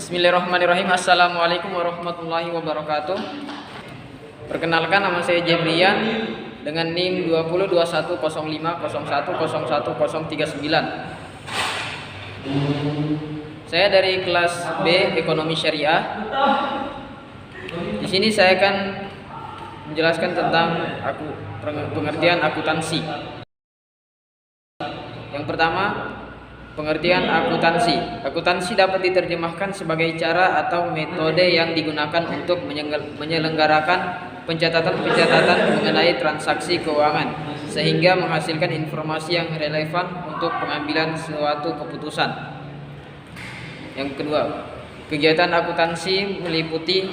Bismillahirrahmanirrahim. Assalamualaikum warahmatullahi wabarakatuh. Perkenalkan, nama saya Jebrian dengan NIM 20210501010139. Saya dari kelas B Ekonomi Syariah. Di sini saya akan menjelaskan tentang pengertian akuntansi. Yang pertama, pengertian akuntansi. Akuntansi dapat diterjemahkan sebagai cara atau metode yang digunakan untuk menyelenggarakan pencatatan mengenai transaksi keuangan sehingga menghasilkan informasi yang relevan untuk pengambilan suatu keputusan. Yang kedua, kegiatan akuntansi meliputi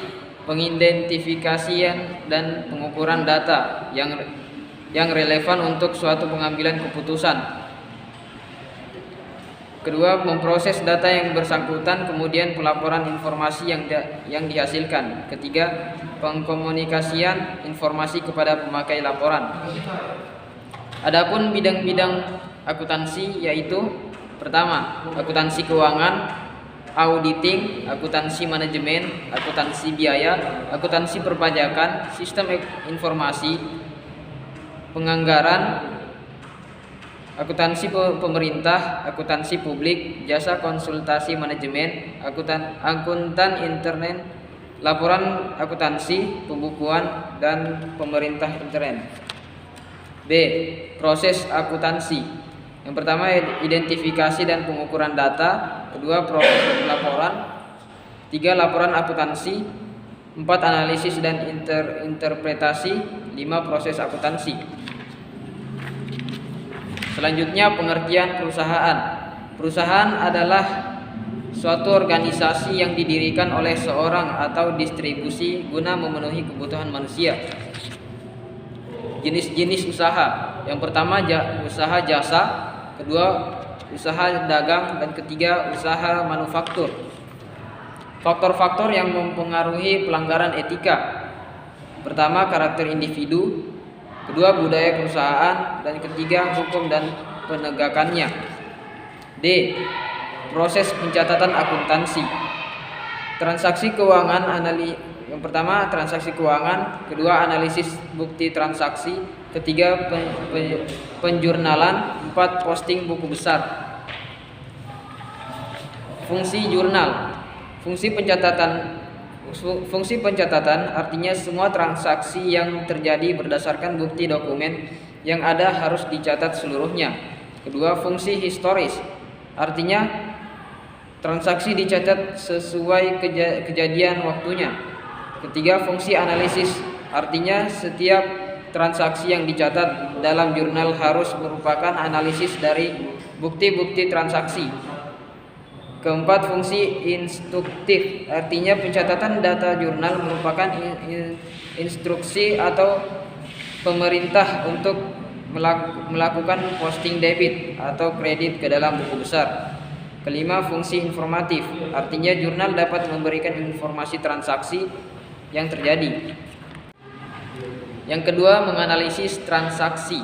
pengidentifikasian dan pengukuran data yang relevan untuk suatu pengambilan keputusan. Kedua, memproses data yang bersangkutan, kemudian pelaporan informasi yang dihasilkan. Ketiga, pengkomunikasian informasi kepada pemakai laporan. Adapun bidang-bidang akuntansi yaitu: pertama, akuntansi keuangan, auditing, akuntansi manajemen, akuntansi biaya, akuntansi perpajakan, sistem informasi, penganggaran, akuntansi pemerintah, akuntansi publik, jasa konsultasi manajemen, akuntan internet, laporan akuntansi, pembukuan, dan pemerintah internet. B. Proses akuntansi. Yang pertama, identifikasi dan pengukuran data. Kedua, proses pelaporan. Tiga, laporan akuntansi. Empat, analisis dan interpretasi. Lima, proses akuntansi. Selanjutnya, pengertian perusahaan. Perusahaan adalah suatu organisasi yang didirikan oleh seorang atau distribusi guna memenuhi kebutuhan manusia. Jenis-jenis usaha. Yang pertama, usaha jasa. Kedua, usaha dagang. Dan ketiga, usaha manufaktur. Faktor-faktor yang mempengaruhi pelanggaran etika. Pertama, karakter individu. Kedua, budaya perusahaan, dan ketiga, hukum dan penegakannya. D. Proses pencatatan akuntansi. Transaksi keuangan. Yang pertama, transaksi keuangan. Kedua, analisis bukti transaksi. Ketiga, penjurnalan. Empat, posting buku besar. Fungsi jurnal. Fungsi pencatatan artinya semua transaksi yang terjadi berdasarkan bukti dokumen yang ada harus dicatat seluruhnya. Kedua, fungsi historis artinya transaksi dicatat sesuai kejadian waktunya. Ketiga, fungsi analisis artinya setiap transaksi yang dicatat dalam jurnal harus merupakan analisis dari bukti-bukti transaksi. Keempat, fungsi instruktif artinya pencatatan data jurnal merupakan instruksi atau pemerintah untuk melakukan posting debit atau kredit ke dalam buku besar. Kelima, fungsi informatif artinya jurnal dapat memberikan informasi transaksi yang terjadi. Yang kedua, menganalisis transaksi.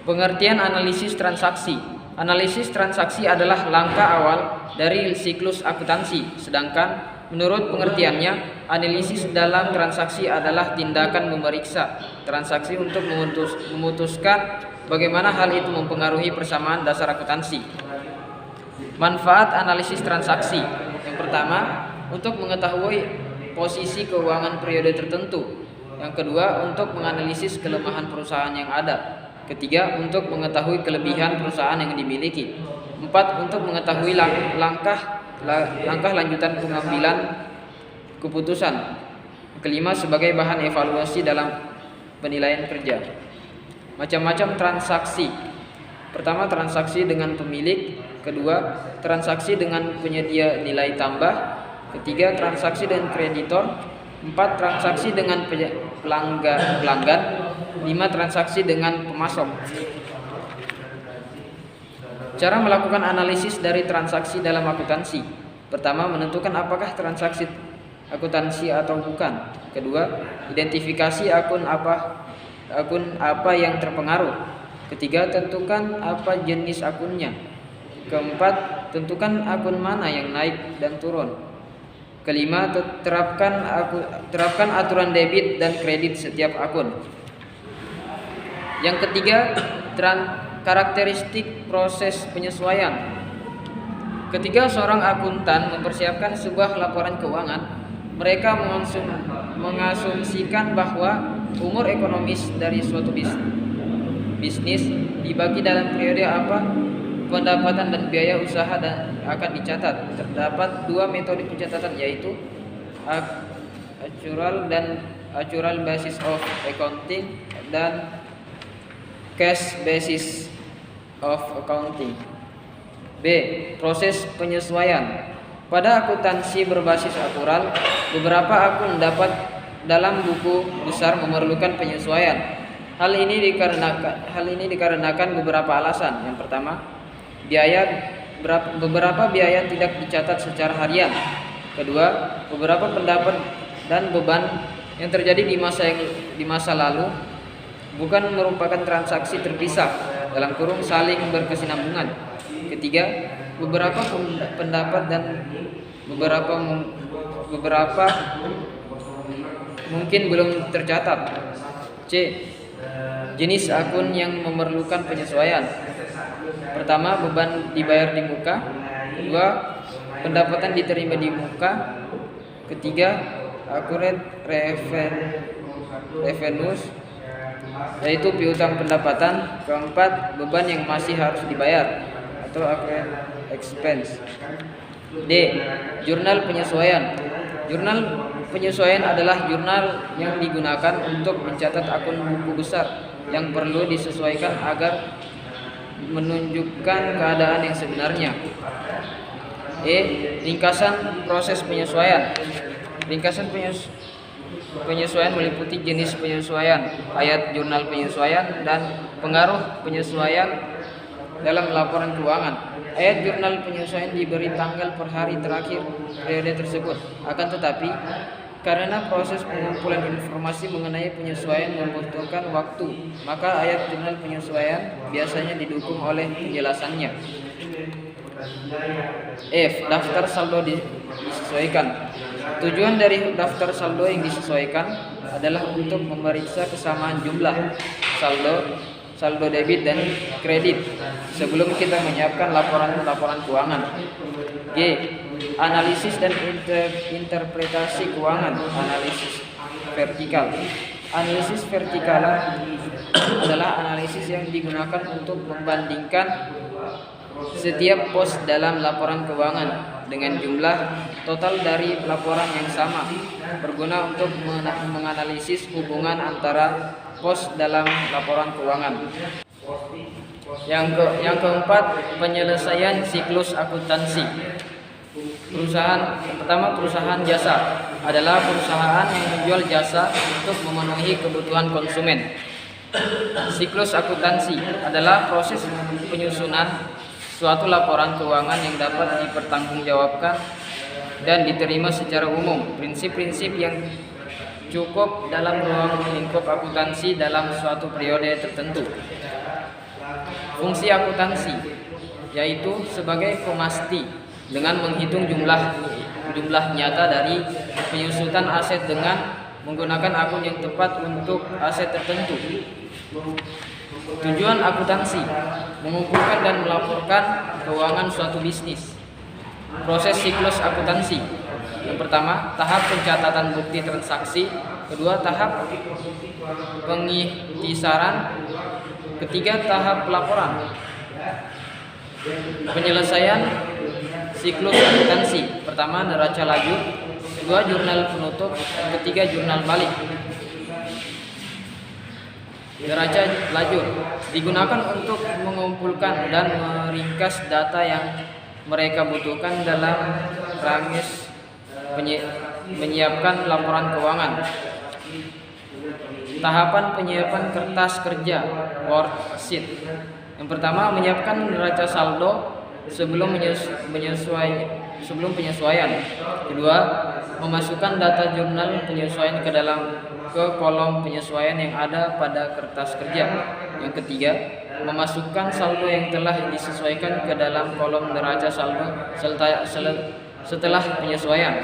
Pengertian analisis transaksi. Analisis transaksi adalah langkah awal dari siklus akuntansi, sedangkan menurut pengertiannya, analisis dalam transaksi adalah tindakan memeriksa transaksi untuk memutuskan bagaimana hal itu mempengaruhi persamaan dasar akuntansi. Manfaat analisis transaksi. Yang pertama, untuk mengetahui posisi keuangan periode tertentu. Yang kedua, untuk menganalisis kelemahan perusahaan yang ada. Ketiga, untuk mengetahui kelebihan perusahaan yang dimiliki. Empat, untuk mengetahui langkah lanjutan pengambilan keputusan. Kelima, sebagai bahan evaluasi dalam penilaian kerja. Macam-macam transaksi. Pertama, transaksi dengan pemilik. Kedua, transaksi dengan penyedia nilai tambah. Ketiga, transaksi dengan kreditor. Empat, transaksi dengan pelanggan. 5, transaksi dengan pemasok. Cara melakukan analisis dari transaksi dalam akuntansi. Pertama, menentukan apakah transaksi akuntansi atau bukan. Kedua, identifikasi akun apa yang terpengaruh. Ketiga, tentukan apa jenis akunnya. Keempat, tentukan akun mana yang naik dan turun. Kelima, terapkan aturan debit dan kredit setiap akun. Yang ketiga, karakteristik proses penyesuaian. Ketika seorang akuntan mempersiapkan sebuah laporan keuangan, mereka mengasumsikan bahwa umur ekonomis dari suatu bisnis dibagi dalam periode apa pendapatan dan biaya usaha dan akan dicatat. Terdapat dua metode pencatatan, yaitu actual basis of accounting dan cash basis of accounting. B. Proses penyesuaian. Pada akuntansi berbasis aktual, beberapa akun dalam buku besar memerlukan penyesuaian. Hal ini dikarenakan beberapa alasan. Yang pertama, beberapa biaya tidak dicatat secara harian. Kedua, beberapa pendapat dan beban yang terjadi di masa lalu bukan merupakan transaksi terpisah (saling berkesinambungan). Ketiga, beberapa pendapat dan beberapa mungkin belum tercatat. C. Jenis akun yang memerlukan penyesuaian. Pertama, beban dibayar di muka. Dua, pendapatan diterima di muka. Ketiga, accurate revenues, yaitu piutang pendapatan. Keempat, beban yang masih harus dibayar atau accurate expense. D. Jurnal penyesuaian. Jurnal penyesuaian adalah jurnal yang digunakan untuk mencatat akun buku besar yang perlu disesuaikan agar menunjukkan keadaan yang sebenarnya. E. Ringkasan proses penyesuaian. Ringkasan penyesuaian meliputi jenis penyesuaian, ayat jurnal penyesuaian, dan pengaruh penyesuaian dalam laporan keuangan. Ayat jurnal penyesuaian diberi tanggal per hari terakhir periode tersebut. Akan tetapi, karena proses pengumpulan informasi mengenai penyesuaian membutuhkan waktu, maka ayat jurnal penyesuaian biasanya didukung oleh penjelasannya. F. Daftar saldo disesuaikan. Tujuan dari daftar saldo yang disesuaikan adalah untuk memeriksa kesamaan jumlah saldo debit dan kredit sebelum kita menyiapkan laporan keuangan. G. Analisis dan interpretasi keuangan. Analisis vertikal. Analisis vertikal adalah analisis yang digunakan untuk membandingkan setiap pos dalam laporan keuangan dengan jumlah total dari laporan yang sama, berguna untuk menganalisis hubungan antara pos dalam laporan keuangan. Yang keempat, penyelesaian siklus akuntansi. Pertama, perusahaan jasa adalah perusahaan yang menjual jasa untuk memenuhi kebutuhan konsumen. Siklus akuntansi adalah proses penyusunan suatu laporan keuangan yang dapat dipertanggungjawabkan dan diterima secara umum. Prinsip-prinsip yang cukup dalam ruang lingkup akuntansi dalam suatu periode tertentu. Fungsi akuntansi yaitu sebagai pemasti dengan menghitung jumlah nyata dari penyusutan aset dengan menggunakan akun yang tepat untuk aset tertentu. Tujuan akuntansi mengumpulkan dan melaporkan keuangan suatu bisnis. Proses siklus akuntansi. Yang pertama, tahap pencatatan bukti transaksi. Kedua, tahap pengikhtisaran. Ketiga, tahap pelaporan. Penyelesaian siklus akuntansi. Pertama, neraca laju. Kedua, jurnal penutup. Ketiga, jurnal balik. Neraca laju digunakan untuk mengumpulkan dan meringkas data yang mereka butuhkan dalam rangka menyiapkan laporan keuangan. Tahapan penyiapan kertas kerja worksheet. Yang pertama, menyiapkan neraca saldo sebelum penyesuaian. Kedua, memasukkan data jurnal penyesuaian ke kolom penyesuaian yang ada pada kertas kerja. Yang ketiga, memasukkan saldo yang telah disesuaikan ke dalam kolom neraca saldo setelah penyesuaian.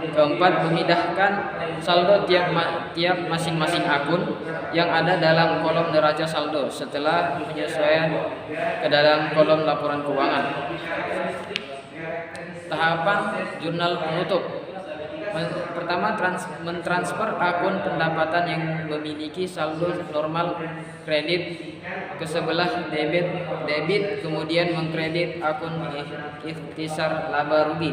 Keempat, memindahkan saldo tiap masing-masing akun yang ada dalam kolom neraca saldo setelah penyesuaian ke dalam kolom laporan keuangan. Tahapan jurnal penutup. Pertama, mentransfer akun pendapatan yang memiliki saldo normal kredit ke sebelah debit, kemudian mengkredit akun ikhtisar laba rugi.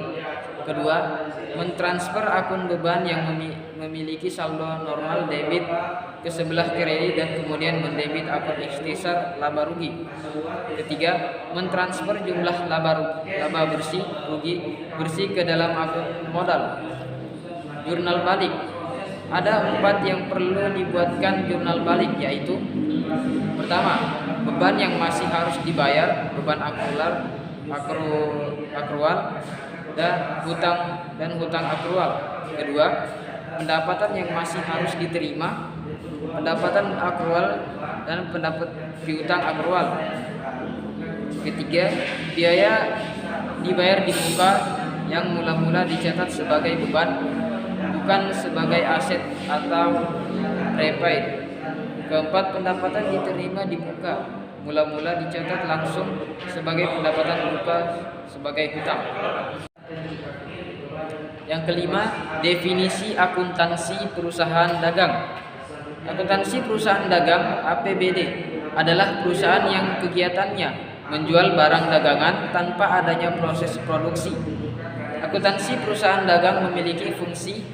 Kedua, mentransfer akun beban yang memiliki saldo normal debit ke sebelah kredit dan kemudian mendebit akun ikhtisar laba rugi. Ketiga, mentransfer jumlah laba rugi bersih ke dalam akun modal. Jurnal balik. Ada 4 yang perlu dibuatkan jurnal balik, yaitu: pertama, beban yang masih harus dibayar, beban akrual dan hutang akrual. Kedua, pendapatan yang masih harus diterima, pendapatan akrual dan pendapat piutang akrual. Ketiga, biaya dibayar di muka yang mula-mula dicatat sebagai beban, bukan sebagai aset atau prepaid. Keempat, pendapatan diterima di muka, mula-mula dicatat langsung sebagai pendapatan berupa sebagai hutang. Yang kelima, definisi akuntansi perusahaan dagang. Akuntansi perusahaan dagang (APBD) adalah perusahaan yang kegiatannya menjual barang dagangan tanpa adanya proses produksi. Akuntansi perusahaan dagang memiliki fungsi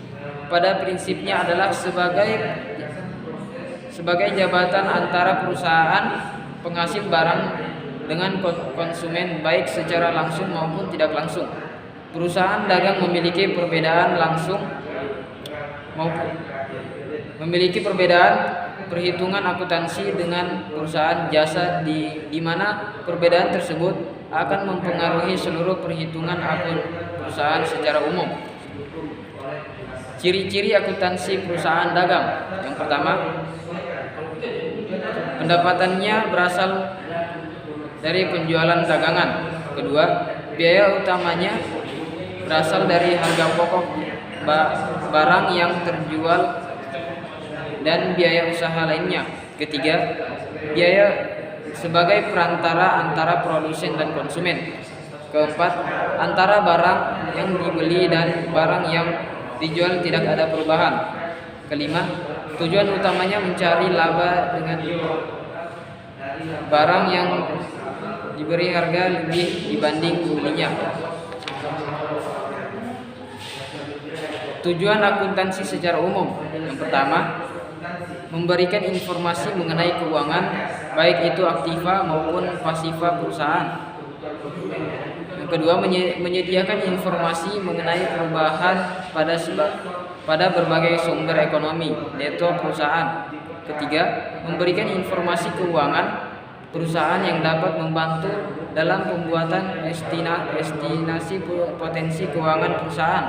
pada prinsipnya adalah sebagai jabatan antara perusahaan penghasil barang dengan konsumen, baik secara langsung maupun tidak langsung. Perusahaan dagang memiliki perbedaan perhitungan akuntansi dengan perusahaan jasa di mana perbedaan tersebut akan mempengaruhi seluruh perhitungan akun perusahaan secara umum. Ciri-ciri akuntansi perusahaan dagang. Yang pertama, pendapatannya berasal dari penjualan dagangan. Kedua, biaya utamanya berasal dari harga pokok barang yang terjual dan biaya usaha lainnya. Ketiga, biaya sebagai perantara antara produsen dan konsumen. Keempat, antara barang yang dibeli dan barang yang dijual tidak ada perubahan. Kelima, tujuan utamanya mencari laba dengan barang yang diberi harga lebih dibanding pembelinya. Tujuan akuntansi secara umum. Yang pertama, memberikan informasi mengenai keuangan, baik itu aktiva maupun pasiva perusahaan. Yang kedua, menyediakan informasi mengenai perubahan pada berbagai sumber ekonomi neto perusahaan. Ketiga, memberikan informasi keuangan perusahaan yang dapat membantu dalam pembuatan estimasi potensi keuangan perusahaan.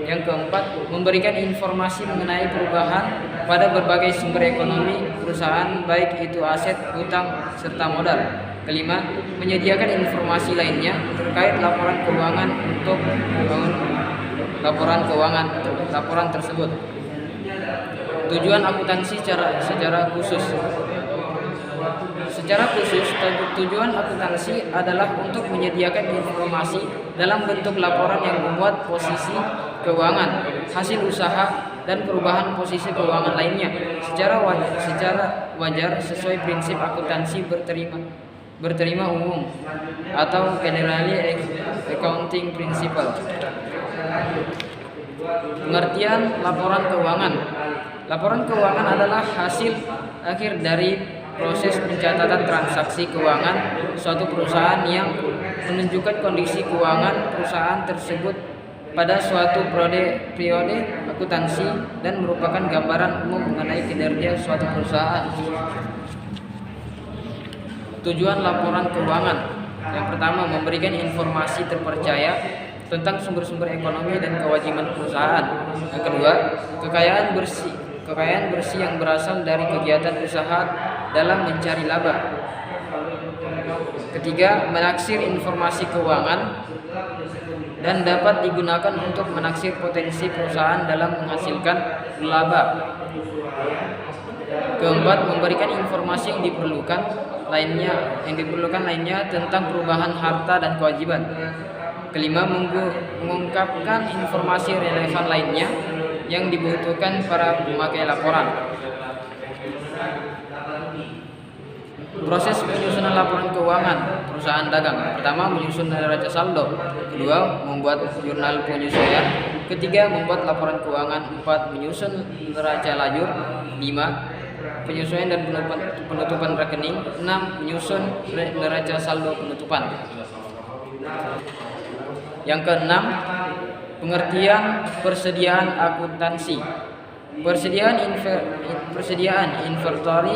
Yang keempat, memberikan informasi mengenai perubahan pada berbagai sumber ekonomi perusahaan, baik itu aset, hutang, serta modal. Kelima, menyediakan informasi lainnya terkait laporan keuangan untuk laporan tersebut. Tujuan akuntansi secara khusus. Secara khusus, tujuan akuntansi adalah untuk menyediakan informasi dalam bentuk laporan yang memuat posisi keuangan, hasil usaha, dan perubahan posisi keuangan lainnya secara wajar sesuai prinsip akuntansi berterima umum atau generally accounting principle. Pengertian laporan keuangan. Laporan keuangan adalah hasil akhir dari proses pencatatan transaksi keuangan suatu perusahaan yang menunjukkan kondisi keuangan perusahaan tersebut pada suatu periode akuntansi dan merupakan gambaran umum mengenai kinerja suatu perusahaan. Tujuan laporan keuangan. Yang pertama, memberikan informasi terpercaya tentang sumber-sumber ekonomi dan kewajiban perusahaan. Yang kedua, kekayaan bersih yang berasal dari kegiatan usaha dalam mencari laba. Ketiga, menaksir informasi keuangan. dan dapat digunakan untuk menaksir potensi perusahaan dalam menghasilkan laba. Keempat, memberikan informasi yang diperlukan lainnya tentang perubahan harta dan kewajiban. Kelima, mengungkapkan informasi relevan lainnya yang dibutuhkan para pemakai laporan. Proses penyusunan laporan keuangan perusahaan dagang. Pertama, menyusun neraca saldo. Kedua, membuat jurnal penyesuaian. Ketiga, membuat laporan keuangan. Empat, menyusun neraca lajur. Lima, penyesuaian dan penutupan rekening. Enam, menyusun neraca saldo penutupan. Yang keenam, pengertian persediaan akuntansi. Persediaan inventory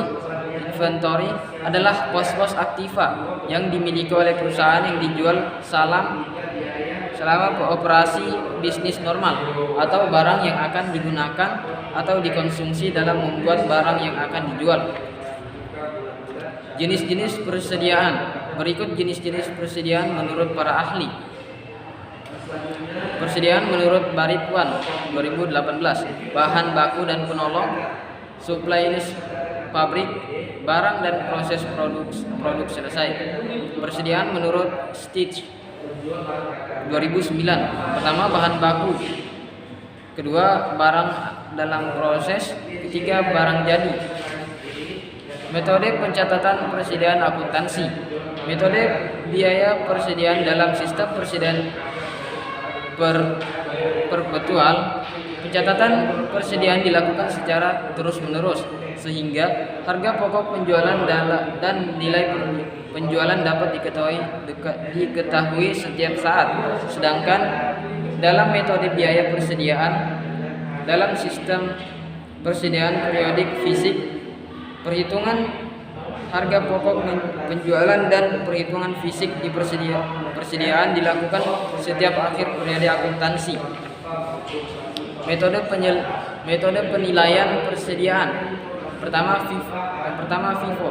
adalah pos-pos aktiva yang dimiliki oleh perusahaan yang dijual selama operasi bisnis normal, atau barang yang akan digunakan atau dikonsumsi dalam membuat barang yang akan dijual. Jenis-jenis persediaan. Berikut jenis-jenis persediaan menurut para ahli. Persediaan menurut Baritwan 2018, bahan baku dan penolong, supply list pabrik, barang dan proses produk selesai. Persediaan menurut Stitch 2009, pertama bahan baku, kedua barang dalam proses, ketiga barang jadi. Metode pencatatan persediaan akuntansi. Metode biaya persediaan dalam sistem persediaan perpetual. Pencatatan persediaan dilakukan secara terus-menerus sehingga harga pokok penjualan dan nilai penjualan dapat diketahui setiap saat. Sedangkan dalam metode biaya persediaan dalam sistem persediaan periodik fisik, perhitungan harga pokok penjualan dan perhitungan fisik di persediaan dilakukan setiap akhir periode akuntansi. Metode penilaian persediaan. Pertama FIFO,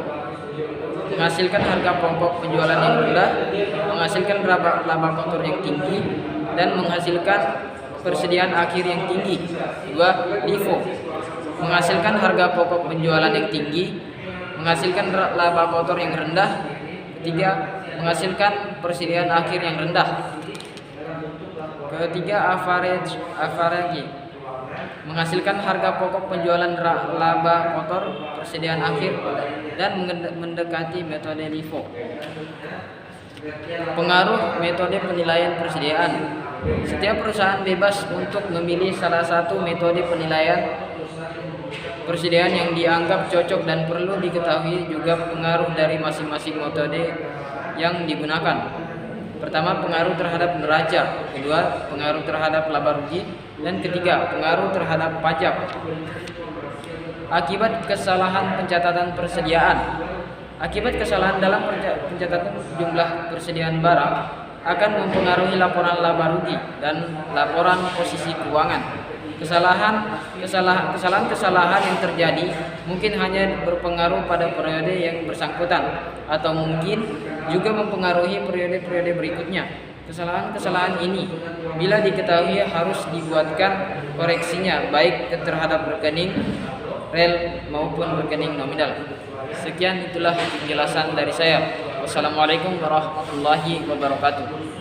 menghasilkan harga pokok penjualan yang rendah, menghasilkan laba kotor yang tinggi, dan menghasilkan persediaan akhir yang tinggi. Dua, LIFO, menghasilkan harga pokok penjualan yang tinggi, menghasilkan laba kotor yang rendah. Ketiga, menghasilkan persediaan akhir yang rendah. Ketiga, average, menghasilkan harga pokok penjualan laba kotor, persediaan akhir, dan mendekati metode LIFO. Pengaruh metode penilaian persediaan. Setiap perusahaan bebas untuk memilih salah satu metode penilaian persediaan yang dianggap cocok, dan perlu diketahui juga pengaruh dari masing-masing metode yang digunakan. Pertama, pengaruh terhadap neraca. Kedua, pengaruh terhadap laba rugi. Dan ketiga, pengaruh terhadap pajak. Akibat kesalahan pencatatan persediaan. Akibat kesalahan dalam pencatatan jumlah persediaan barang akan mempengaruhi laporan laba rugi dan laporan posisi keuangan. Kesalahan yang terjadi mungkin hanya berpengaruh pada periode yang bersangkutan, atau mungkin juga mempengaruhi periode-periode berikutnya. Kesalahan ini bila diketahui harus dibuatkan koreksinya, baik terhadap rekening reel maupun rekening nominal. Sekian, itulah penjelasan dari saya. Wassalamualaikum warahmatullahi wabarakatuh.